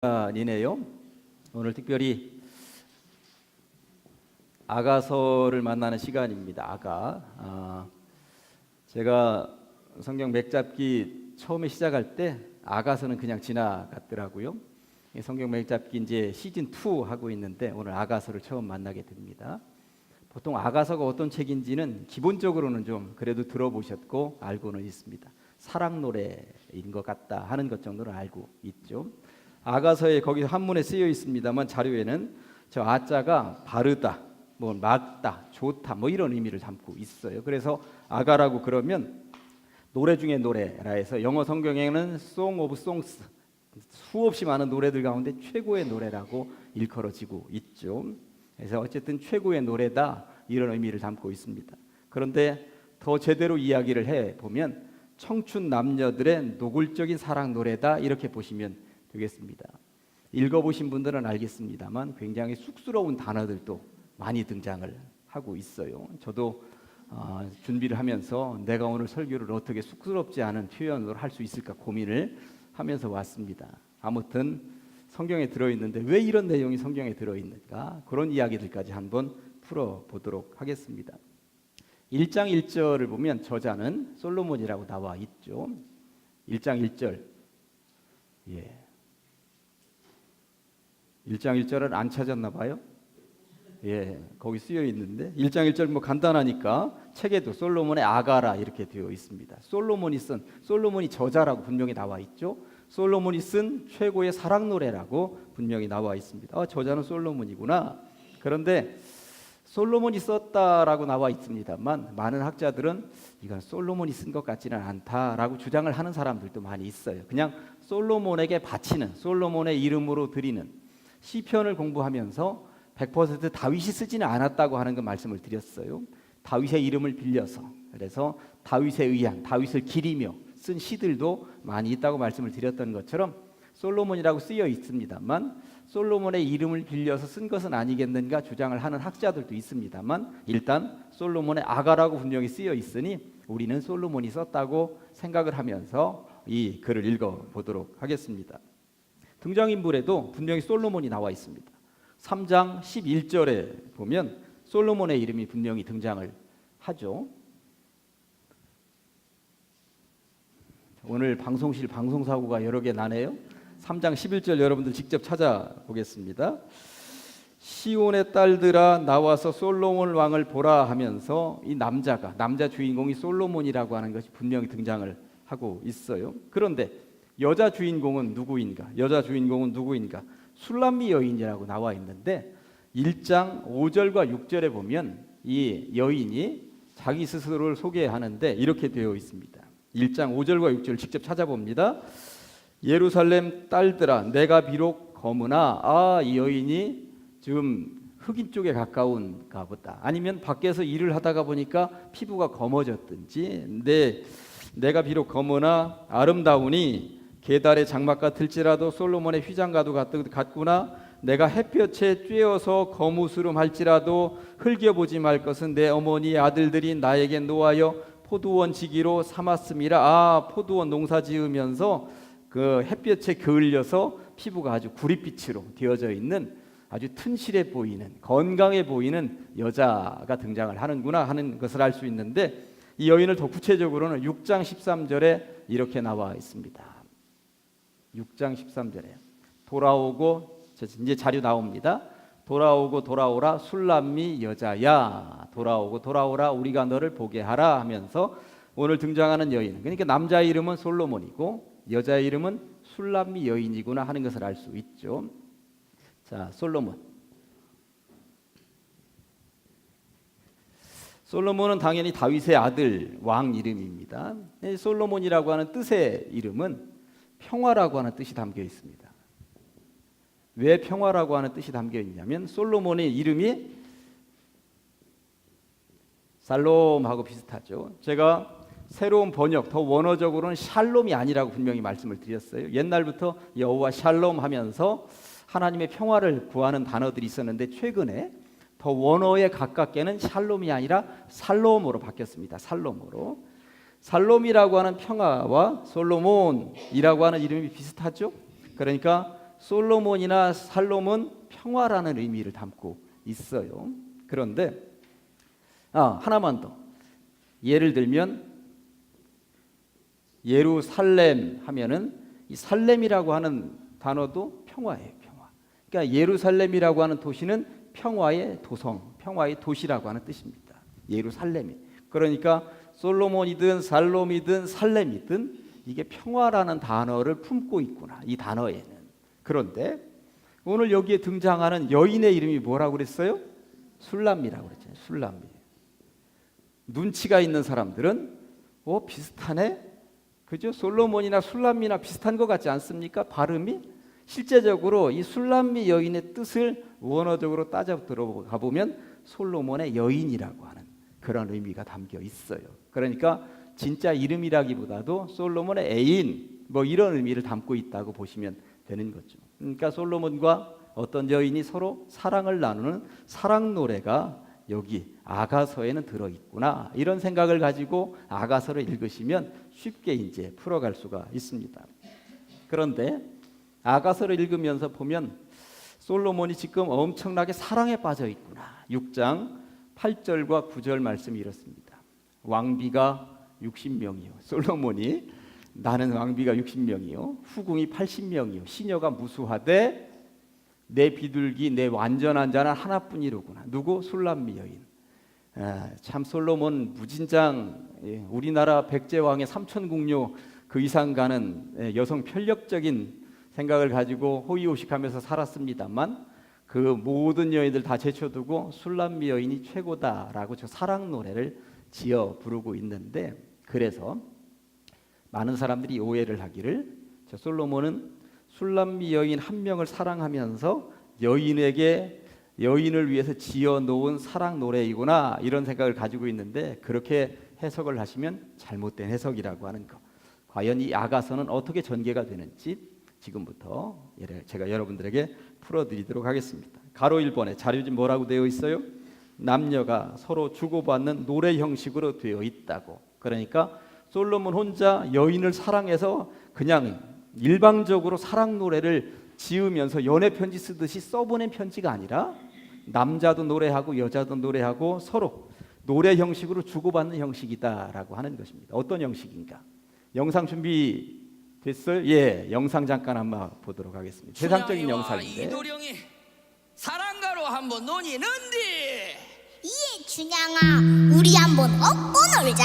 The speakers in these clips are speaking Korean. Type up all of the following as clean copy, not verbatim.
시간이네요. 오늘 특별히 아가서를 만나는 시간입니다. 제가 성경 맥잡기 처음에 시작할 때 아가서는 그냥 지나갔더라고요. 성경 맥잡기 이제 시즌 2 하고 있는데 오늘 아가서를 처음 만나게 됩니다. 보통 아가서가 어떤 책인지는 기본적으로는 좀 그래도 들어보셨고 알고는 있습니다. 사랑 노래인 것 같다 하는 것 정도는 알고 있죠. 아가서에 거기 한문에 쓰여 있습니다만 자료에는 저 아자가 바르다, 뭐 맑다, 좋다, 뭐 이런 의미를 담고 있어요. 그래서 아가라고 그러면 노래 중에 노래라 해서 영어 성경에는 Song of Songs, 수없이 많은 노래들 가운데 최고의 노래라고 일컬어지고 있죠. 그래서 어쨌든 최고의 노래다 이런 의미를 담고 있습니다. 그런데 더 제대로 이야기를 해보면 청춘 남녀들의 노골적인 사랑 노래다 이렇게 보시면 되겠습니다. 읽어보신 분들은 알겠습니다만 굉장히 쑥스러운 단어들도 많이 등장을 하고 있어요. 저도 준비를 하면서 내가 오늘 설교를 어떻게 쑥스럽지 않은 표현으로 할 수 있을까 고민을 하면서 왔습니다. 아무튼 성경에 들어있는데 왜 이런 내용이 성경에 들어있는가, 그런 이야기들까지 한번 풀어보도록 하겠습니다. 1장 1절을 보면 저자는 솔로몬이라고 나와 있죠. 1장 1절. 1장 1절은 안 찾았나 봐요. 거기 쓰여 있는데 1장 1절 뭐 간단하니까 책에도 솔로몬의 아가라 이렇게 되어 있습니다. 솔로몬이 저자라고 분명히 나와 있죠. 솔로몬이 쓴 최고의 사랑 노래라고 분명히 나와 있습니다. 저자는 솔로몬이구나. 그런데 솔로몬이 썼다라고 나와 있습니다만 많은 학자들은 이건 솔로몬이 쓴 것 같지는 않다라고 주장을 하는 사람들도 많이 있어요. 그냥 솔로몬에게 바치는, 솔로몬의 이름으로 드리는, 시편을 공부하면서 100% 다윗이 쓰지는 않았다고 하는 그 말씀을 드렸어요. 다윗의 이름을 빌려서, 그래서 다윗에 의한, 다윗을 기리며 쓴 시들도 많이 있다고 말씀을 드렸던 것처럼 솔로몬이라고 쓰여 있습니다만 솔로몬의 이름을 빌려서 쓴 것은 아니겠는가 주장을 하는 학자들도 있습니다만 일단 솔로몬의 아가라고 분명히 쓰여 있으니 우리는 솔로몬이 썼다고 생각을 하면서 이 글을 읽어보도록 하겠습니다. 등장인물에도 분명히 솔로몬이 나와 있습니다. 3장 11절에 보면 솔로몬의 이름이 분명히 등장을 하죠. 오늘 방송실 방송사고가 여러 개 나네요. 3장 11절 여러분들 직접 찾아보겠습니다. 시온의 딸들아 나와서 솔로몬 왕을 보라 하면서 이 남자 주인공이 솔로몬이라고 하는 것이 분명히 등장을 하고 있어요. 그런데 여자 주인공은 누구인가? 술람미 여인이라고 나와 있는데 1장 5절과 6절에 보면 이 여인이 자기 스스로를 소개하는데 이렇게 되어 있습니다. 1장 5절과 6절 직접 찾아봅니다. 예루살렘 딸들아 내가 비록 검으나 이 여인이 지금 흑인 쪽에 가까운가 보다, 아니면 밖에서 일을 하다가 보니까 피부가 검어졌든지 내가 비록 검으나 아름다우니 게달의 장막 같을지라도 솔로몬의 휘장과도 같구나. 내가 햇볕에 쬐어서 거무스름 할지라도 흘겨보지 말 것은 내 어머니의 아들들이 나에게 노하여 포도원 지기로 삼았음이라. 포도원 농사 지으면서 그 햇볕에 그을려서 피부가 아주 구릿빛으로 되어져 있는 아주 튼실해 보이는, 건강해 보이는 여자가 등장을 하는구나 하는 것을 알 수 있는데 이 여인을 더 구체적으로는 6장 13절에 이렇게 나와 있습니다. 6장 13절에 돌아오고, 이제 자료 나옵니다. 돌아오고 돌아오라 술람미 여자야, 돌아오고 돌아오라 우리가 너를 보게 하라 하면서 오늘 등장하는 여인, 그러니까 남자의 이름은 솔로몬이고 여자의 이름은 술람미 여인이구나 하는 것을 알 수 있죠. 자, 솔로몬은 당연히 다윗의 아들, 왕 이름입니다. 솔로몬이라고 하는 뜻의 이름은 평화라고 하는 뜻이 담겨 있습니다. 왜 평화라고 하는 뜻이 담겨 있냐면 솔로몬의 이름이 살롬하고 비슷하죠. 제가 새로운 번역, 더 원어적으로는 샬롬이 아니라고 분명히 말씀을 드렸어요. 옛날부터 여호와 샬롬 하면서 하나님의 평화를 구하는 단어들이 있었는데 최근에 더 원어에 가깝게는 샬롬이 아니라 살롬으로 바뀌었습니다. 살롬이라고 하는 평화와 솔로몬이라고 하는 이름이 비슷하죠. 그러니까 솔로몬이나 살롬은 평화라는 의미를 담고 있어요. 그런데 하나만 더. 예를 들면 예루살렘 하면은 이 살렘이라고 하는 단어도 평화예요. 평화. 그러니까 예루살렘이라고 하는 도시는 평화의 도성, 평화의 도시라고 하는 뜻입니다. 예루살렘이. 그러니까 솔로몬이든 살롬이든 살렘이든 이게 평화라는 단어를 품고 있구나. 이 단어에는. 그런데 오늘 여기에 등장하는 여인의 이름이 뭐라고 그랬어요? 술람미라고 그랬잖아요. 술람미. 눈치가 있는 사람들은 비슷하네. 그죠? 솔로몬이나 술람미나 비슷한 것 같지 않습니까? 발음이 실제적으로 이 술람미 여인의 뜻을 원어적으로 따져 들어가 보면 솔로몬의 여인이라고 하는 그런 의미가 담겨 있어요. 그러니까 진짜 이름이라기보다도 솔로몬의 애인 뭐 이런 의미를 담고 있다고 보시면 되는 거죠. 그러니까 솔로몬과 어떤 여인이 서로 사랑을 나누는 사랑 노래가 여기 아가서에는 들어있구나, 이런 생각을 가지고 아가서를 읽으시면 쉽게 이제 풀어갈 수가 있습니다. 그런데 아가서를 읽으면서 보면 솔로몬이 지금 엄청나게 사랑에 빠져 있구나. 6장 8절과 9절 말씀이 이렇습니다. 왕비가 60명이요. 솔로몬이 나는 왕비가 60명이요. 후궁이 80명이요. 시녀가 무수하되 내 비둘기 내 완전한 자는 하나뿐이로구나. 누구? 술람미 여인. 참 솔로몬 무진장, 우리나라 백제왕의 삼천궁녀 그 이상 가는 여성 편력적인 생각을 가지고 호의호식하면서 살았습니다만 그 모든 여인들 다 제쳐두고 술람미 여인이 최고다라고 저 사랑 노래를 지어 부르고 있는데, 그래서 많은 사람들이 오해를 하기를 저 솔로몬은 술람미 여인 한 명을 사랑하면서 여인을 위해서 지어 놓은 사랑 노래이구나, 이런 생각을 가지고 있는데, 그렇게 해석을 하시면 잘못된 해석이라고 하는 것. 과연 이 아가서는 어떻게 전개가 되는지 지금부터 제가 여러분들에게 풀어드리도록 하겠습니다. 가로 1번에 자료집 뭐라고 되어 있어요? 남녀가 서로 주고받는 노래 형식으로 되어 있다고. 그러니까 솔로몬 혼자 여인을 사랑해서 그냥 일방적으로 사랑 노래를 지으면서 연애 편지 쓰듯이 써보낸 편지가 아니라 남자도 노래하고 여자도 노래하고 서로 노래 형식으로 주고받는 형식이다라고 하는 것입니다. 어떤 형식인가? 영상 준비 됐어요? 예, 영상 잠깐 한번 보도록 하겠습니다. 세상적인 영상인데. 이도령이 사랑가로 한번 논의는디. 예, 준양아, 우리 한번 업고 놀자.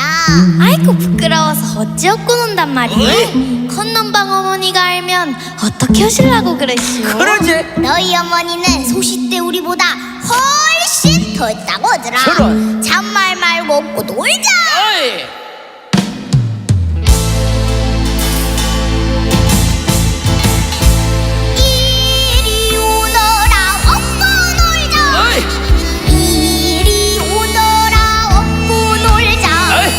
아이고 부끄러워서 어찌 업고 논단 말이니? 건넌방 어머니가 알면 어떻게 하실라고 그러시오? 그러지. 너희 어머니는 소시 때 우리보다 훨씬 더 있다고 하더라. 저런. 잔말 말고 업고 놀자. 어이. 이리 오너라 업고 놀자. 어이. 이리 오너라 업고 놀자. 어이.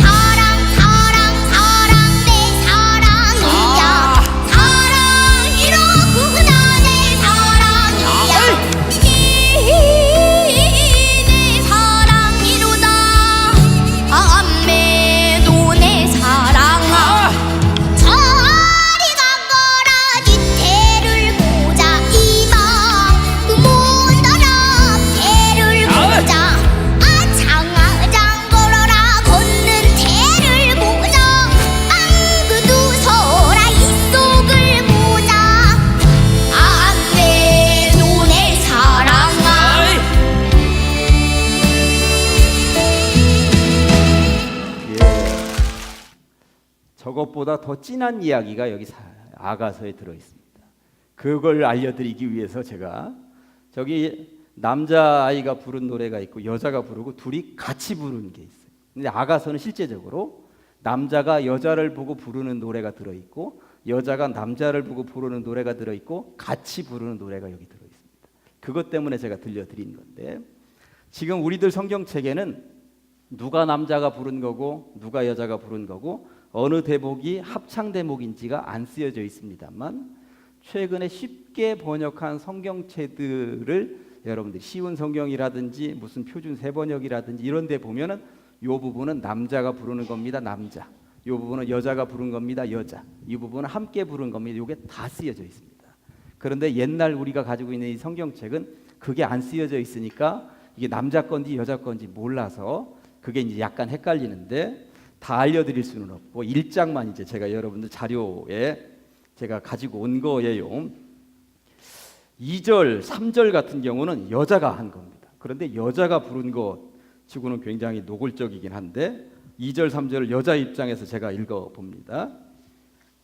사랑 사랑 사랑 내 사랑이야. 사랑이로구나 내 사랑이야. 내 사랑이로다. 안매도 내 사랑아. 저리 가거라 뒤태를 보자. 이방 못 대를 보자. 아장아장 걸어라 걷는 태를 보자. 안그두 서라 이 속을 보자. 안매도 내 사랑아. 어이. 예. 저것보다 더 진한 이야기가 여기 아가서에 들어 있습니다. 그걸 알려드리기 위해서 제가 저기 남자 아이가 부른 노래가 있고 여자가 부르고 둘이 같이 부르는 게 있어요. 근데 아가서는 실제적으로 남자가 여자를 보고 부르는 노래가 들어 있고 여자가 남자를 보고 부르는 노래가 들어 있고 같이 부르는 노래가 여기 들어 있습니다. 그것 때문에 제가 들려드린 건데, 지금 우리들 성경책에는 누가 남자가 부른 거고 누가 여자가 부른 거고 어느 대목이 합창 대목인지가 안 쓰여져 있습니다만, 최근에 쉽게 번역한 성경책들을 여러분들이 쉬운 성경이라든지 무슨 표준 세번역이라든지 이런 데 보면은 이 부분은 남자가 부르는 겁니다. 남자. 이 부분은 여자가 부른 겁니다. 여자. 이 부분은 함께 부른 겁니다. 이게 다 쓰여져 있습니다. 그런데 옛날 우리가 가지고 있는 이 성경책은 그게 안 쓰여져 있으니까 이게 남자 건지 여자 건지 몰라서 그게 이제 약간 헷갈리는데 다 알려드릴 수는 없고 1장만 이제 제가 여러분들 자료에 제가 가지고 온 거예요. 2절, 3절 같은 경우는 여자가 한 겁니다. 그런데 여자가 부른 것 치고는 굉장히 노골적이긴 한데 2절, 3절을 여자 입장에서 제가 읽어봅니다.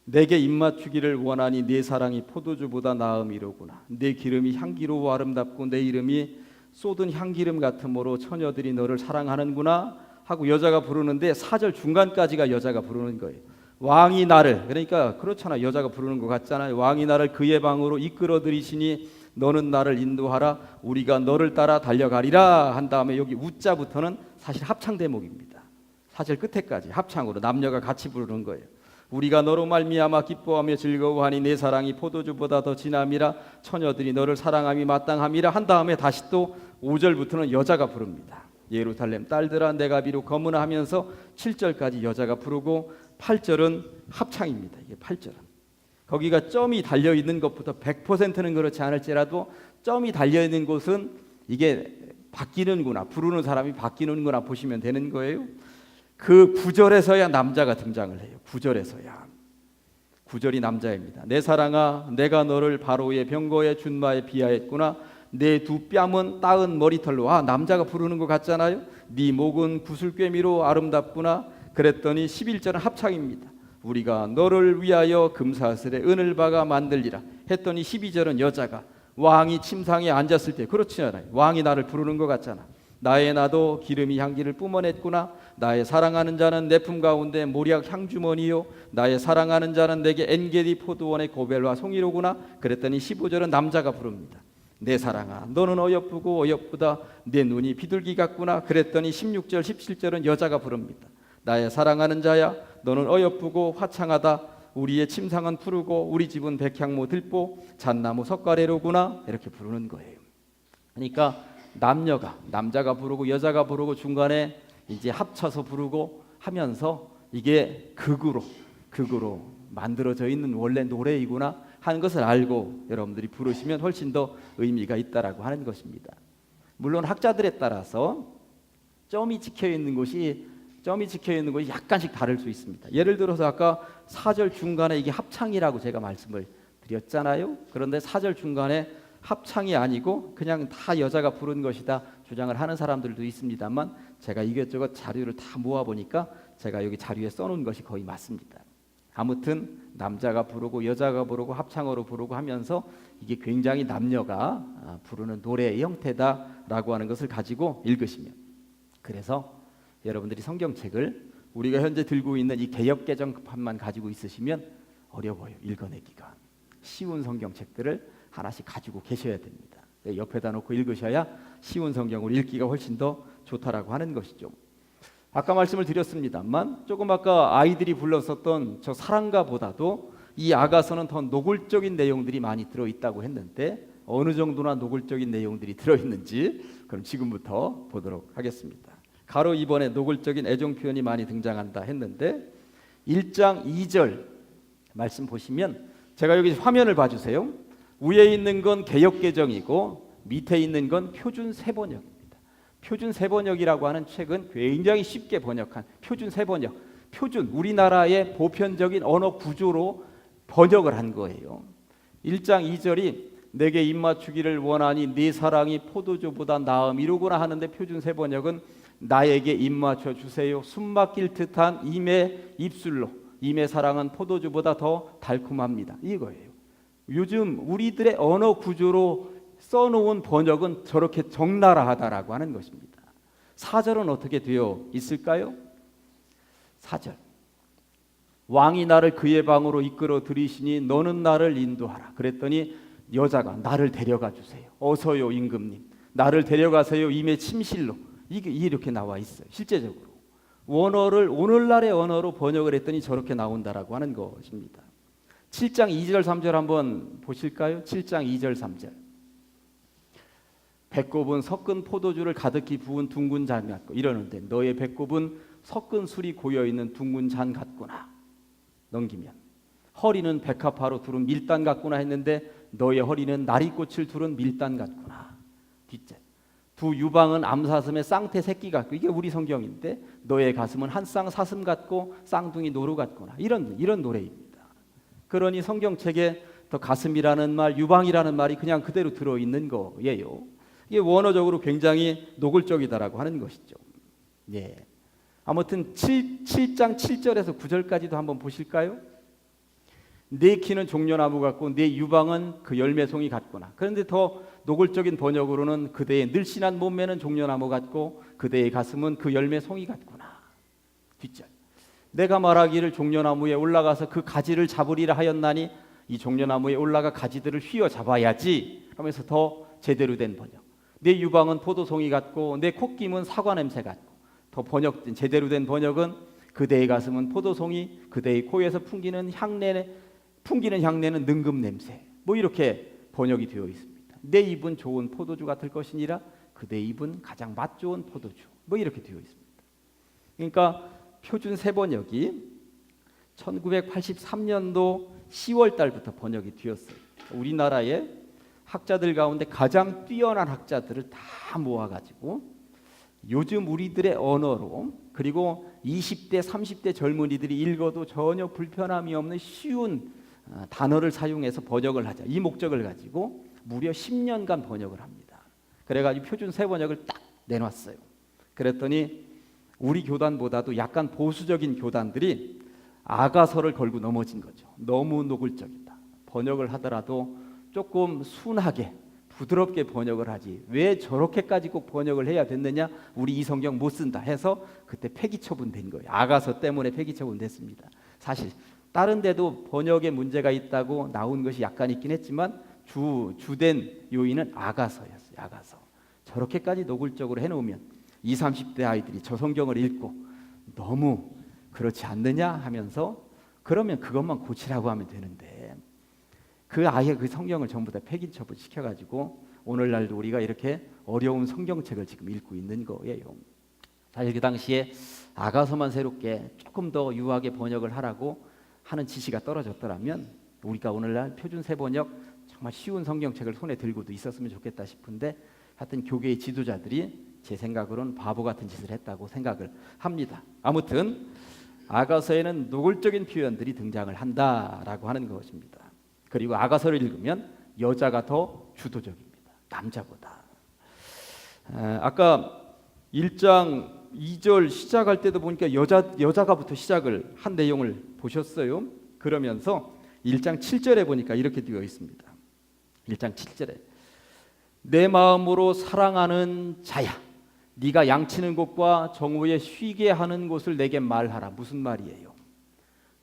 내게 입맞추기를 원하니 내 사랑이 포도주보다 나음이로구나. 내 기름이 향기로워 아름답고 내 이름이 쏟은 향기름 같으므로 처녀들이 너를 사랑하는구나 하고 여자가 부르는데 4절 중간까지가 여자가 부르는 거예요. 왕이 나를, 그러니까 그렇잖아, 여자가 부르는 것 같잖아요. 왕이 나를 그의 방으로 이끌어 들이시니 너는 나를 인도하라. 우리가 너를 따라 달려가리라 한 다음에 여기 우자부터는 사실 합창 대목입니다. 4절 끝에까지 합창으로 남녀가 같이 부르는 거예요. 우리가 너로 말미암아 기뻐하며 즐거워하니 내 사랑이 포도주보다 더 진함이라. 처녀들이 너를 사랑함이 마땅함이라 한 다음에 다시 또 5절부터는 여자가 부릅니다. 예루살렘 딸들아 내가 비록 거무나 하면서 7절까지 여자가 부르고 8절은 합창입니다. 이게 8절은 거기가 점이 달려있는 것부터 100%는 그렇지 않을지라도 점이 달려있는 곳은 이게 바뀌는구나, 부르는 사람이 바뀌는구나 보시면 되는 거예요. 그 9절에서야 남자가 등장을 해요. 9절에서야 9절이 남자입니다. 내 사랑아 내가 너를 바로의 병거의 준마에 비하했구나. 내 두 뺨은 따은 머리털로. 남자가 부르는 것 같잖아요. 네 목은 구슬꿰미로 아름답구나. 그랬더니 11절은 합창입니다. 우리가 너를 위하여 금사슬에 은을 박아 만들리라 했더니 12절은 여자가 왕이 침상에 앉았을 때, 그렇지 않아요? 왕이 나를 부르는 것 같잖아. 나의 나도 기름이 향기를 뿜어냈구나. 나의 사랑하는 자는 내 품 가운데 모략 향주머니요 나의 사랑하는 자는 내게 엔게디 포도원의 고벨과 송이로구나. 그랬더니 15절은 남자가 부릅니다. 내 사랑아 너는 어여쁘고 어여쁘다. 내 눈이 비둘기 같구나. 그랬더니 16절 17절은 여자가 부릅니다. 나의 사랑하는 자야 너는 어여쁘고 화창하다. 우리의 침상은 푸르고 우리 집은 백향모 들보 잣나무 석가래로구나. 이렇게 부르는 거예요. 그러니까 남자가 부르고 여자가 부르고 중간에 이제 합쳐서 부르고 하면서 이게 극으로 만들어져 있는 원래 노래이구나 하는 것을 알고 여러분들이 부르시면 훨씬 더 의미가 있다라고 하는 것입니다. 물론 학자들에 따라서 점이 찍혀 있는 곳이 약간씩 다를 수 있습니다. 예를 들어서 아까 4절 중간에 이게 합창이라고 제가 말씀을 드렸잖아요. 그런데 4절 중간에 합창이 아니고 그냥 다 여자가 부른 것이다 주장을 하는 사람들도 있습니다만 제가 이것저것 자료를 다 모아보니까 제가 여기 자료에 써놓은 것이 거의 맞습니다. 아무튼 남자가 부르고 여자가 부르고 합창으로 부르고 하면서 이게 굉장히 남녀가 부르는 노래의 형태다라고 하는 것을 가지고 읽으시면, 그래서 여러분들이 성경책을 우리가 현재 들고 있는 이 개역개정판만 가지고 있으시면 어려워요. 읽어내기가. 쉬운 성경책들을 하나씩 가지고 계셔야 됩니다. 옆에다 놓고 읽으셔야 쉬운 성경을 읽기가 훨씬 더 좋다라고 하는 것이죠. 아까 말씀을 드렸습니다만 조금 아까 아이들이 불렀었던 저 사랑가보다도 이 아가서는 더 노골적인 내용들이 많이 들어있다고 했는데 어느 정도나 노골적인 내용들이 들어있는지 그럼 지금부터 보도록 하겠습니다. 가로 2번에 노골적인 애정 표현이 많이 등장한다 했는데 1장 2절 말씀 보시면, 제가 여기 화면을 봐주세요. 위에 있는 건 개역개정이고 밑에 있는 건 표준 세번역입니다. 표준 세번역이라고 하는 책은 굉장히 쉽게 번역한 표준 세번역, 우리나라의 보편적인 언어 구조로 번역을 한 거예요. 1장 2절이 내게 입맞추기를 원하니 네 사랑이 포도주보다 나음이로구나 하는데 표준 세번역은 나에게 입맞춰 주세요. 숨막힐 듯한 임의 입술로. 임의 사랑은 포도주보다 더 달콤합니다. 이거예요. 요즘 우리들의 언어 구조로 써놓은 번역은 저렇게 적나라하다라고 하는 것입니다. 4절은 어떻게 되어 있을까요? 4절 왕이 나를 그의 방으로 이끌어 들이시니 너는 나를 인도하라. 그랬더니 여자가 나를 데려가 주세요. 어서요 임금님, 나를 데려가세요 임의 침실로. 이게 이렇게 나와 있어요. 실제적으로 원어를 오늘날의 언어로 번역을 했더니 저렇게 나온다라고 하는 것입니다. 7장 2절 3절 한번 보실까요? 7장 2절 3절 배꼽은 섞은 포도주를 가득히 부은 둥근 잔 같고 이러는데 너의 배꼽은 섞은 술이 고여있는 둥근 잔 같구나. 넘기면 허리는 백합화로 두른 밀단 같구나 했는데 너의 허리는 나리꽃을 두른 밀단 같구나. 뒷째. 두 유방은 암사슴의 쌍태 새끼 같고, 이게 우리 성경인데 너의 가슴은 한 쌍 사슴 같고 쌍둥이 노루 같구나. 이런 노래입니다. 그러니 성경책에 더 가슴이라는 말, 유방이라는 말이 그냥 그대로 들어있는 거예요. 이게 원어적으로 굉장히 노골적이다라고 하는 것이죠. 예. 아무튼 7장 7절에서 9절까지도 한번 보실까요? 내 키는 종려나무 같고 내 유방은 그 열매송이 같구나. 그런데 더 노골적인 번역으로는 그대의 늘씬한 몸매는 종려나무 같고 그대의 가슴은 그 열매송이 같구나. 뒷절. 내가 말하기를 종려나무에 올라가서 그 가지를 잡으리라 하였나니 이 종려나무에 올라가 가지들을 휘어 잡아야지 하면서 더 제대로 된 번역. 내 유방은 포도송이 같고 내 콧김은 사과 냄새 같고, 더 번역된 제대로 된 번역은 그대의 가슴은 포도송이, 그대의 코에서 풍기는 향내는 능금 냄새. 뭐 이렇게 번역이 되어 있습니다. 내 입은 좋은 포도주 같을 것이니라 그대 입은 가장 맛 좋은 포도주. 뭐 이렇게 되어 있습니다. 그러니까 표준 세 번역이 1983년도 10월 달부터 번역이 되었어요. 우리나라의 학자들 가운데 가장 뛰어난 학자들을 다 모아가지고 요즘 우리들의 언어로, 그리고 20대 30대 젊은이들이 읽어도 전혀 불편함이 없는 쉬운 단어를 사용해서 번역을 하자, 이 목적을 가지고 무려 10년간 번역을 합니다. 그래가지고 표준 세 번역을 딱 내놨어요. 그랬더니 우리 교단보다도 약간 보수적인 교단들이 아가서를 걸고 넘어진 거죠. 너무 노골적이다. 번역을 하더라도 조금 순하게 부드럽게 번역을 하지 왜 저렇게까지 꼭 번역을 해야 됐느냐, 우리 이 성경 못 쓴다 해서 그때 폐기 처분된 거예요. 아가서 때문에 폐기 처분됐습니다. 사실 다른 데도 번역에 문제가 있다고 나온 것이 약간 있긴 했지만 주된 요인은 아가서였어요. 아가서. 저렇게까지 노골적으로 해놓으면 20, 30대 아이들이 저 성경을 읽고 너무 그렇지 않느냐 하면서, 그러면 그것만 고치라고 하면 되는데 아예 그 성경을 전부 다 폐기 처분시켜가지고 오늘날도 우리가 이렇게 어려운 성경책을 지금 읽고 있는 거예요. 사실 그 당시에 아가서만 새롭게 조금 더 유하게 번역을 하라고 하는 지시가 떨어졌더라면 우리가 오늘날 표준 세 번역 정말 쉬운 성경책을 손에 들고도 있었으면 좋겠다 싶은데, 하여튼 교계의 지도자들이 제 생각으로는 바보 같은 짓을 했다고 생각을 합니다. 아무튼 아가서에는 노골적인 표현들이 등장을 한다라고 하는 것입니다. 그리고 아가서를 읽으면 여자가 더 주도적입니다. 남자보다. 아까 1장 2절 시작할 때도 보니까 여자가부터 시작을 한 내용을 보셨어요. 그러면서 1장 7절에 보니까 이렇게 되어 있습니다. 1장 7절에 내 마음으로 사랑하는 자야, 네가 양치는 곳과 정오에 쉬게 하는 곳을 내게 말하라. 무슨 말이에요?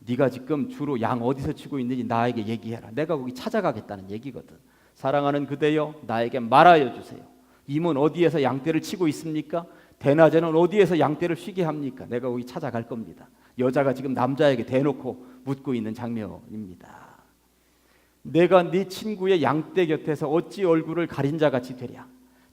네가 지금 주로 양 어디서 치고 있는지 나에게 얘기해라. 내가 거기 찾아가겠다는 얘기거든. 사랑하는 그대여, 나에게 말하여 주세요. 임은 어디에서 양떼를 치고 있습니까? 대낮에는 어디에서 양떼를 쉬게 합니까? 내가 거기 찾아갈 겁니다. 여자가 지금 남자에게 대놓고 묻고 있는 장면입니다. 내가 네 친구의 양떼 곁에서 어찌 얼굴을 가린 자같이 되랴.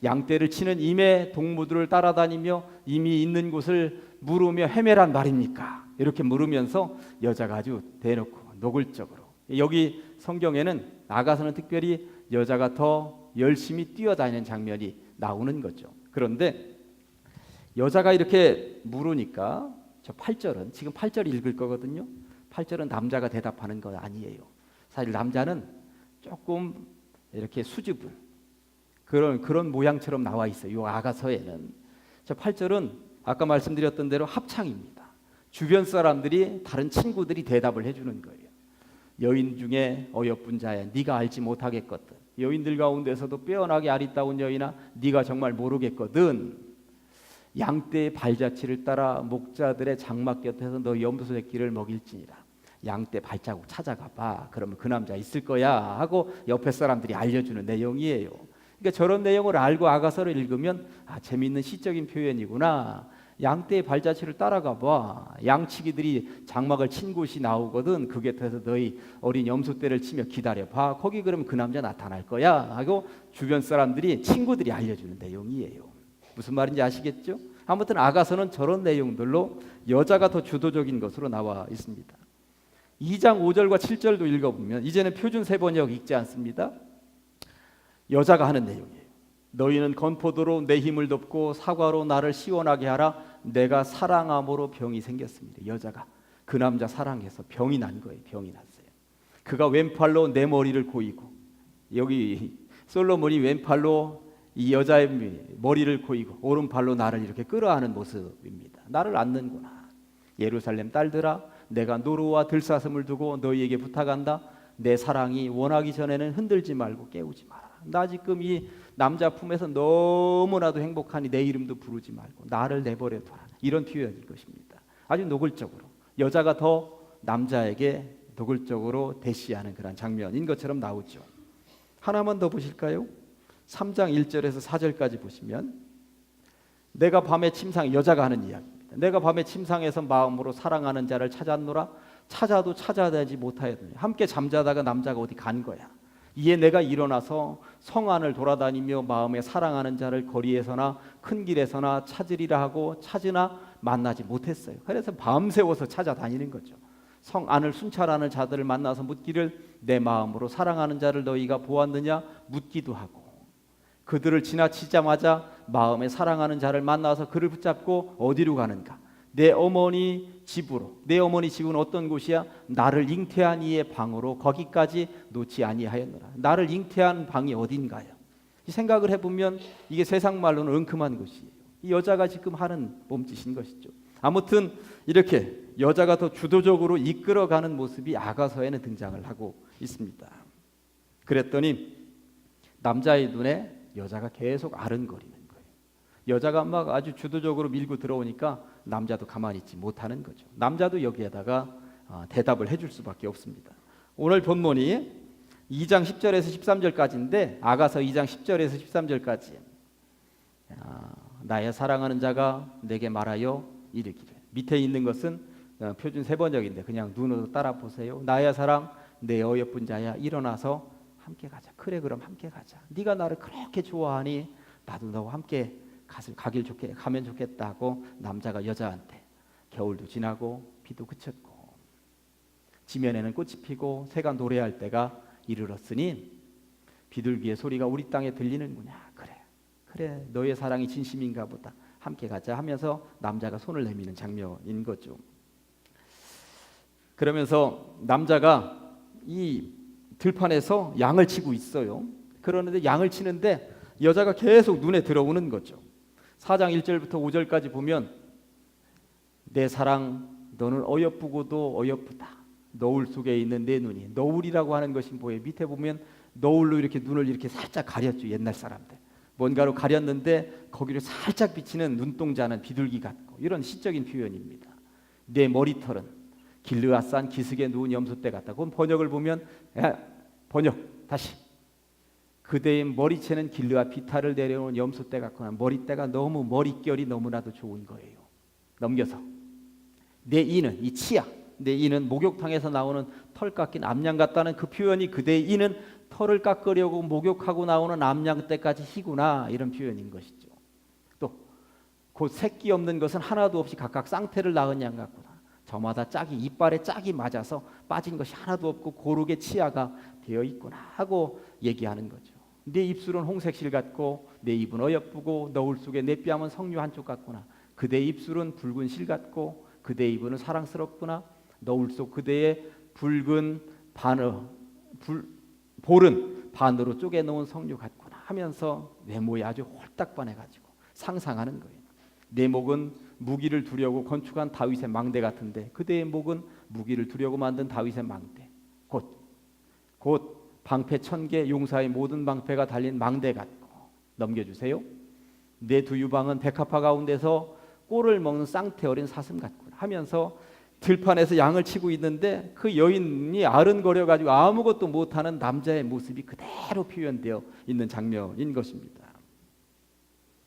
양떼를 치는 임의 동무들을 따라다니며 임이 있는 곳을 물으며 헤매란 말입니까? 이렇게 물으면서 여자가 아주 대놓고 노골적으로, 여기 성경에는 아가서는 특별히 여자가 더 열심히 뛰어다니는 장면이 나오는 거죠. 그런데 여자가 이렇게 물으니까 저 8절은 지금 8절 읽을 거거든요. 8절은 남자가 대답하는 거 아니에요. 사실 남자는 조금 이렇게 수줍은 그런 모양처럼 나와 있어요. 이 아가서에는. 저 8절은 아까 말씀드렸던 대로 합창입니다. 주변 사람들이, 다른 친구들이 대답을 해주는 거예요. 여인 중에 어여쁜 자야, 네가 알지 못하겠거든. 여인들 가운데서도 빼어나게 아리따운 여인아, 네가 정말 모르겠거든. 양떼의 발자취를 따라 목자들의 장막 곁에서 너 염소 새끼를 먹일지니라. 양떼 발자국 찾아가 봐. 그러면 그 남자 있을 거야 하고 옆에 사람들이 알려주는 내용이에요. 그러니까 저런 내용을 알고 아가서를 읽으면 재미있는 시적인 표현이구나. 양떼의 발자취를 따라가 봐. 양치기들이 장막을 친 곳이 나오거든. 그 곁에서 너희 어린 염소떼를 치며 기다려 봐. 거기 그러면 그 남자 나타날 거야 하고 주변 사람들이, 친구들이 알려주는 내용이에요. 무슨 말인지 아시겠죠? 아무튼 아가서는 저런 내용들로 여자가 더 주도적인 것으로 나와 있습니다. 2장 5절과 7절도 읽어보면 이제는 표준 세번역 읽지 않습니다. 여자가 하는 내용이에요. 너희는 건포도로 내 힘을 덮고 사과로 나를 시원하게 하라. 내가 사랑함으로 병이 생겼습니다. 여자가 그 남자 사랑해서 병이 난 거예요. 병이 났어요. 그가 왼팔로 내 머리를 고이고, 여기 솔로몬이 왼팔로 이 여자의 머리를 고이고 오른팔로 나를 이렇게 끌어안는 모습입니다. 나를 안는구나. 예루살렘 딸들아, 내가 노루와 들사슴을 두고 너희에게 부탁한다. 내 사랑이 원하기 전에는 흔들지 말고 깨우지 마라. 나 지금 이 남자 품에서 너무나도 행복하니 내 이름도 부르지 말고 나를 내버려 둬라. 이런 표현일 것입니다. 아주 노골적으로 여자가 더 남자에게 노골적으로 대시하는 그런 장면인 것처럼 나오죠. 하나만 더 보실까요? 3장 1절에서 4절까지 보시면 내가 밤에 침상, 여자가 하는 이야기입니다. 내가 밤에 침상에서 마음으로 사랑하는 자를 찾았노라. 찾아도 찾아내지 못하였느니 함께 잠자다가 남자가 어디 간 거야. 이에 내가 일어나서 성 안을 돌아다니며 마음에 사랑하는 자를 거리에서나 큰 길에서나 찾으리라 하고 찾으나 만나지 못했어요. 그래서 밤새워서 찾아다니는 거죠. 성 안을 순찰하는 자들을 만나서 묻기를 내 마음으로 사랑하는 자를 너희가 보았느냐 묻기도 하고, 그들을 지나치자마자 마음에 사랑하는 자를 만나서 그를 붙잡고 어디로 가는가? 내 어머니 집으로. 내 어머니 집은 어떤 곳이야? 나를 잉태한 이의 방으로 거기까지 놓지 아니하였노라. 나를 잉태한 방이 어딘가요? 이 생각을 해보면 이게 세상 말로는 은큼한 곳이에요. 이 여자가 지금 하는 몸짓인 것이죠. 아무튼 이렇게 여자가 더 주도적으로 이끌어가는 모습이 아가서에는 등장을 하고 있습니다. 그랬더니 남자의 눈에 여자가 계속 아른거리는 거예요. 여자가 막 아주 주도적으로 밀고 들어오니까 남자도 가만히 있지 못하는 거죠. 남자도 여기에다가 대답을 해줄 수밖에 없습니다. 오늘 본문이 2장 10절에서 13절까지인데 아가서 2장 10절에서 13절까지 나의 사랑하는 자가 내게 말하여 이르기를. 밑에 있는 것은 표준 세번역인데 그냥 눈으로 따라 보세요. 나의 사랑 내 어여쁜 자야 일어나서 함께 가자. 그래 그럼 함께 가자. 네가 나를 그렇게 좋아하니 나도 너와 함께 가면 좋겠다고 남자가 여자한테. 겨울도 지나고 비도 그쳤고 지면에는 꽃이 피고 새가 노래할 때가 이르렀으니 비둘기의 소리가 우리 땅에 들리는구나. 그래 너의 사랑이 진심인가 보다. 함께 가자 하면서 남자가 손을 내미는 장면인 거죠. 그러면서 남자가 이 들판에서 양을 치고 있어요. 그러는데 양을 치는데 여자가 계속 눈에 들어오는 거죠. 4장 1절부터 5절까지 보면 내 사랑 너는 어여쁘고도 어여쁘다. 너울 속에 있는 내 눈이. 너울이라고 하는 것이 뭐예요? 밑에 보면 너울로 이렇게 눈을 이렇게 살짝 가렸죠. 옛날 사람들. 뭔가로 가렸는데 거기를 살짝 비치는 눈동자는 비둘기 같고, 이런 시적인 표현입니다. 내 머리털은 길르앗산 기슭에 누운 염소떼 같다. 그럼 번역을 보면 번역 다시. 그대의 머리채는 길르앗 비탈을 내려온 염소떼 같거나 머리떼가 너무 머릿결이 너무나도 좋은 거예요. 넘겨서 내 이는 이 치아. 내 이는 목욕탕에서 나오는 털 깎인 암양 같다는 그 표현이 그대의 이는 털을 깎으려고 목욕하고 나오는 암양 때까지 희구나, 이런 표현인 것이죠. 또 곧 새끼 없는 것은 하나도 없이 각각 쌍태를 낳은 양 같구나. 저마다 짝이 이빨에 짝이 맞아서 빠진 것이 하나도 없고 고르게 치아가 되어 있구나 하고 얘기하는 거죠. 내 입술은 홍색실 같고 내 입은 어여쁘고 너울 속에 내 뺨은 석류 한쪽 같구나. 그대의 입술은 붉은 실 같고 그대의 입은 사랑스럽구나. 너울 속 그대의 붉은 볼은 반으로 쪼개놓은 석류 같구나 하면서 외모에 아주 홀딱 반해가지고 상상하는 거예요. 내 목은 무기를 두려고 건축한 다윗의 망대 같은데 그대의 목은 무기를 두려고 만든 다윗의 망대. 곧 방패 1000개 용사의 모든 방패가 달린 망대 같고. 넘겨주세요. 내 두 유방은 백합화 가운데서 꼴을 먹는 쌍태 어린 사슴 같구나 하면서 들판에서 양을 치고 있는데 그 여인이 아른거려가지고 아무것도 못하는 남자의 모습이 그대로 표현되어 있는 장면인 것입니다.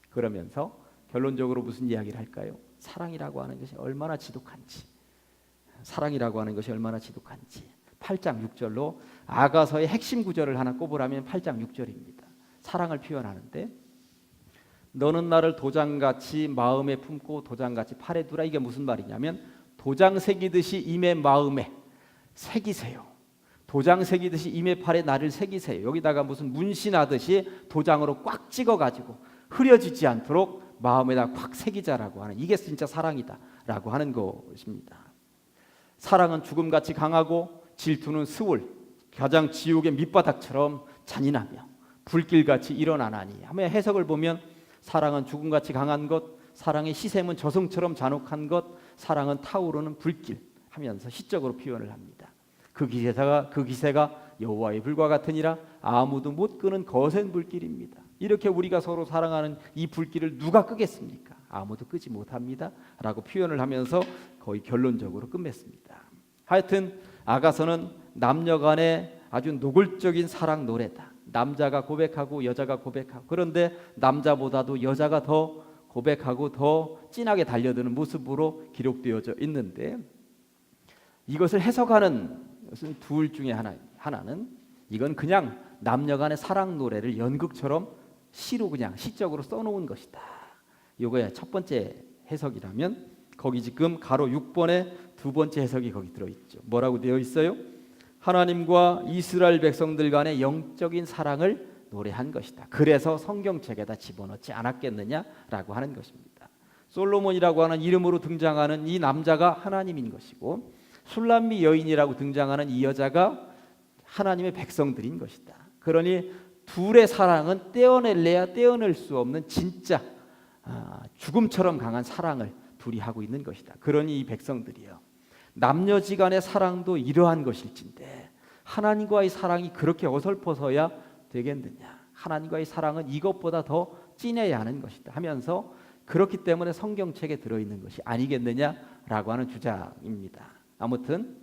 그러면서 결론적으로 무슨 이야기를 할까요? 사랑이라고 하는 것이 얼마나 지독한지. 사랑이라고 하는 것이 얼마나 지독한지. 8장 6절로 아가서의 핵심 구절을 하나 꼽으라면 8장 6절입니다. 사랑을 표현하는데 너는 나를 도장같이 마음에 품고 도장같이 팔에 두라. 이게 무슨 말이냐면 도장 새기듯이 임의 마음에 새기세요. 도장 새기듯이 이메팔에 나를 새기세요. 여기다가 무슨 문신하듯이 도장으로 꽉 찍어가지고 흐려지지 않도록 마음에다 꽉 새기자라고 하는, 이게 진짜 사랑이다라고 하는 것입니다. 사랑은 죽음같이 강하고 질투는 스울, 가장 지옥의 밑바닥처럼 잔인하며 불길같이 일어나나니 하며 해석을 보면 사랑은 죽음같이 강한 것, 사랑의 시샘은 저승처럼 잔혹한 것, 사랑은 타오르는 불길 하면서 시적으로 표현을 합니다. 그 기세가 여호와의 불과 같으니라 아무도 못 끄는 거센 불길입니다. 이렇게 우리가 서로 사랑하는 이 불길을 누가 끄겠습니까? 아무도 끄지 못합니다 라고 표현을 하면서 거의 결론적으로 끝맺습니다. 하여튼 아가서는 남녀 간의 아주 노골적인 사랑 노래다. 남자가 고백하고 여자가 고백하고, 그런데 남자보다도 여자가 더 고백하고 더 진하게 달려드는 모습으로 기록되어져 있는데, 이것을 해석하는 것은 둘 중에 하나는 이건 그냥 남녀 간의 사랑 노래를 연극처럼 시로 그냥 시적으로 써놓은 것이다. 이거야 첫 번째 해석이라면, 거기 지금 가로 6번에 두 번째 해석이 거기 들어있죠. 뭐라고 되어 있어요? 하나님과 이스라엘 백성들 간의 영적인 사랑을 노래한 것이다. 그래서 성경책에다 집어넣지 않았겠느냐라고 하는 것입니다. 솔로몬이라고 하는 이름으로 등장하는 이 남자가 하나님인 것이고, 술람미 여인이라고 등장하는 이 여자가 하나님의 백성들인 것이다. 그러니 둘의 사랑은 떼어낼래야 떼어낼 수 없는 진짜 죽음처럼 강한 사랑을 둘이 하고 있는 것이다. 그러니 이 백성들이요, 남녀지간의 사랑도 이러한 것일진데 하나님과의 사랑이 그렇게 어설퍼서야 되겠느냐. 하나님과의 사랑은 이것보다 더 진해야 하는 것이다 하면서, 그렇기 때문에 성경책에 들어있는 것이 아니겠느냐라고 하는 주장입니다. 아무튼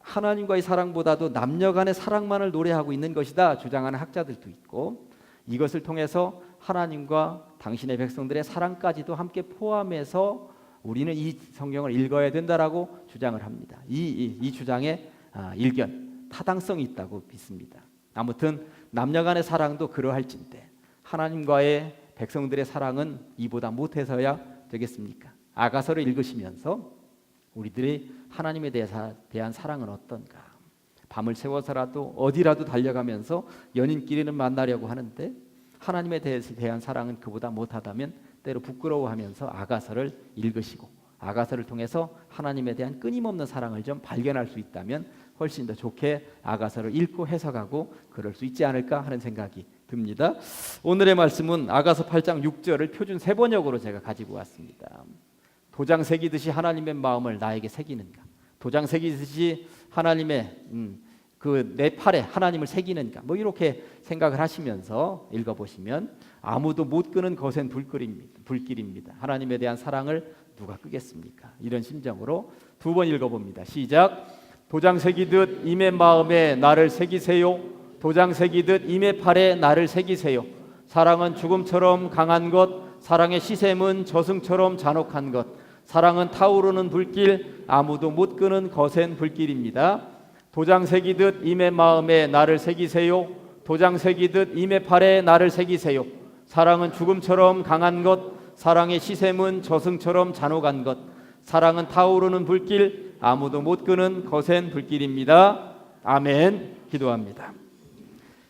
하나님과의 사랑보다도 남녀 간의 사랑만을 노래하고 있는 것이다 주장하는 학자들도 있고, 이것을 통해서 하나님과 당신의 백성들의 사랑까지도 함께 포함해서 우리는 이 성경을 읽어야 된다라고 주장을 합니다. 이 주장에 일견, 타당성이 있다고 믿습니다. 아무튼 남녀 간의 사랑도 그러할진데 하나님과의 백성들의 사랑은 이보다 못해서야 되겠습니까? 아가서를 읽으시면서 우리들이 하나님에 대한 사랑은 어떤가? 밤을 새워서라도 어디라도 달려가면서 연인끼리는 만나려고 하는데 하나님에 대한 사랑은 그보다 못하다면 때로 부끄러워하면서 아가서를 읽으시고, 아가서를 통해서 하나님에 대한 끊임없는 사랑을 좀 발견할 수 있다면 훨씬 더 좋게 아가서를 읽고 해석하고 그럴 수 있지 않을까 하는 생각이 듭니다. 오늘의 말씀은 아가서 8장 6절을 표준 세번역으로 제가 가지고 왔습니다. 도장 새기듯이 하나님의 마음을 나에게 새기는가? 도장 새기듯이 하나님의 내 팔에 하나님을 새기는가? 뭐 이렇게 생각을 하시면서 읽어보시면 아무도 못 끄는 거센 불길입니다. 하나님에 대한 사랑을 누가 끄겠습니까? 이런 심정으로 두 번 읽어봅니다. 시작. 도장 새기듯 임의 마음에 나를 새기세요. 도장 새기듯 임의 팔에 나를 새기세요. 사랑은 죽음처럼 강한 것, 사랑의 시샘은 저승처럼 잔혹한 것, 사랑은 타오르는 불길, 아무도 못 끄는 거센 불길입니다. 도장 새기듯 임의 마음에 나를 새기세요. 도장 새기듯 임의 팔에 나를 새기세요. 사랑은 죽음처럼 강한 것, 사랑의 시샘은 저승처럼 잔혹한 것, 사랑은 타오르는 불길, 아무도 못 끄는 거센 불길입니다. 아멘. 기도합니다.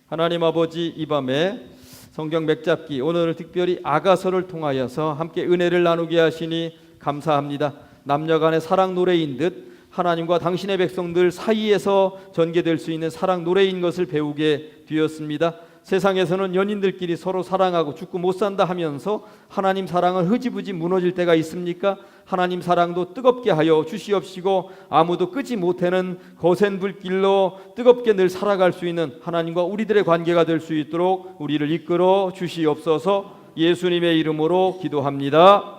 하나님 아버지, 이 밤에 성경 맥잡기, 오늘 특별히 아가서를 통하여서 함께 은혜를 나누게 하시니 감사합니다. 남녀 간의 사랑 노래인 듯 하나님과 당신의 백성들 사이에서 전개될 수 있는 사랑 노래인 것을 배우게 되었습니다. 세상에서는 연인들끼리 서로 사랑하고 죽고 못 산다 하면서 하나님 사랑은 흐지부지 무너질 때가 있습니까? 하나님 사랑도 뜨겁게 하여 주시옵시고 아무도 끄지 못하는 거센 불길로 뜨겁게 늘 살아갈 수 있는 하나님과 우리들의 관계가 될 수 있도록 우리를 이끌어 주시옵소서. 예수님의 이름으로 기도합니다.